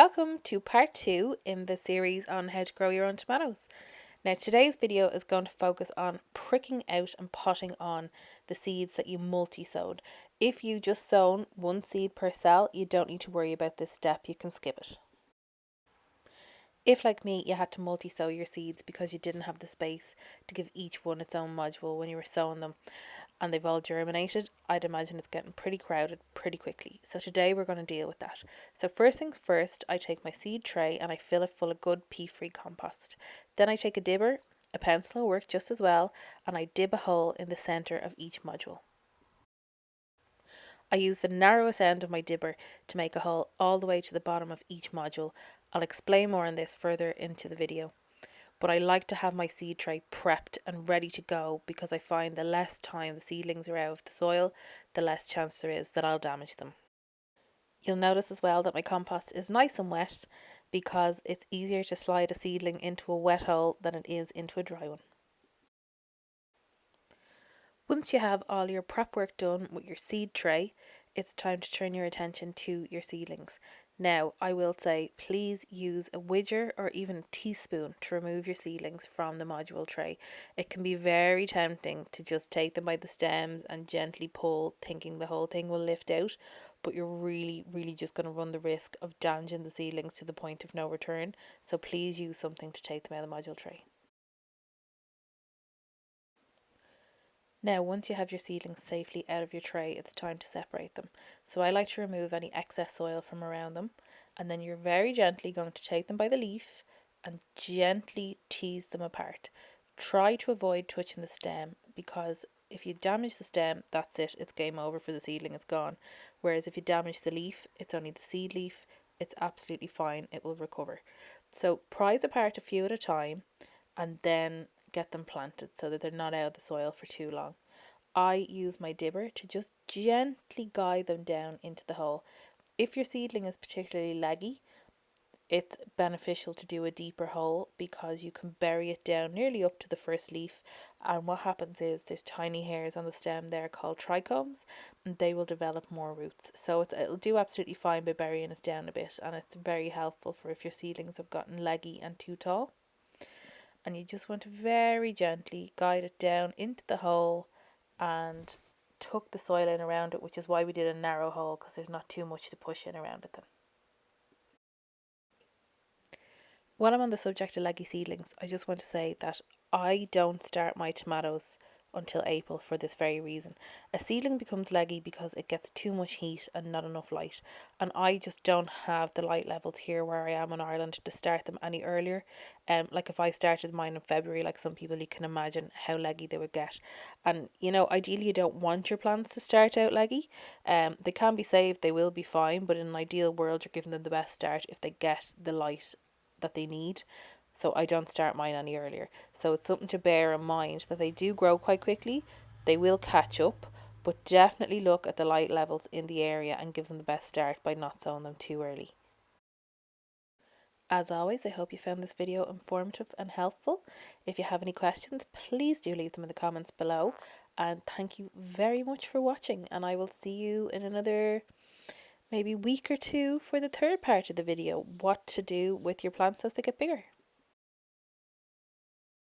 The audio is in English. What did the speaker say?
Welcome to part 2 in the series on how to grow your own tomatoes. Now today's video is going to focus on pricking out and potting on the seeds that you multi-sowed. If you just sown one seed per cell, you don't need to worry about this step, you can skip it. If, like me, you had to multi-sow your seeds because you didn't have the space to give each one its own module when you were sowing them, and they've all germinated, I'd imagine it's getting pretty crowded pretty quickly. So today we're going to deal with that. So first things first, I take my seed tray and I fill it full of good pea-free compost. Then I take a dibber, a pencil will work just as well, and I dib a hole in the centre of each module. I use the narrowest end of my dibber to make a hole all the way to the bottom of each module. I'll explain more on this further into the video. But I like to have my seed tray prepped and ready to go because I find the less time the seedlings are out of the soil, the less chance there is that I'll damage them. You'll notice as well that my compost is nice and wet because it's easier to slide a seedling into a wet hole than it is into a dry one. Once you have all your prep work done with your seed tray, it's time to turn your attention to your seedlings. Now, I will say, please use a widger or even a teaspoon to remove your seedlings from the module tray. It can be very tempting to just take them by the stems and gently pull, thinking the whole thing will lift out, but you're really just going to run the risk of damaging the seedlings to the point of no return. So please use something to take them out of the module tray. Now, once you have your seedlings safely out of your tray, it's time to separate them. So I like to remove any excess soil from around them, and then you're very gently going to take them by the leaf and gently tease them apart. Try to avoid touching the stem, because if you damage the stem, that's it, it's game over for the seedling, it's gone. Whereas if you damage the leaf, it's only the seed leaf, it's absolutely fine, it will recover. So prise apart a few at a time and then get them planted so that they're not out of the soil for too long. I use my dibber to just gently guide them down into the hole. If your seedling is particularly leggy, it's beneficial to do a deeper hole because you can bury it down nearly up to the first leaf, and what happens is there's tiny hairs on the stem there called trichomes, and they will develop more roots. So it'll do absolutely fine by burying it down a bit, and it's very helpful for if your seedlings have gotten leggy and too tall. And you just want to very gently guide it down into the hole and tuck the soil in around it, which is why we did a narrow hole, because there's not too much to push in around it then. While I'm on the subject of leggy seedlings, I just want to say that I don't start my tomatoes until April for this very reason. A seedling becomes leggy because it gets too much heat and not enough light, and I just don't have the light levels here where I am in Ireland to start them any earlier. Like if I started mine in February, like some people, you can imagine how leggy they would get. And ideally you don't want your plants to start out leggy. They can be saved, they will be fine, but in an ideal world you're giving them the best start if they get the light that they need. So I don't start mine any earlier. So it's something to bear in mind that they do grow quite quickly. They will catch up, but definitely look at the light levels in the area and gives them the best start by not sowing them too early. As always, I hope you found this video informative and helpful. If you have any questions, please do leave them in the comments below. And thank you very much for watching, and I will see you in another maybe week or two for the third part of the video, what to do with your plants as they get bigger.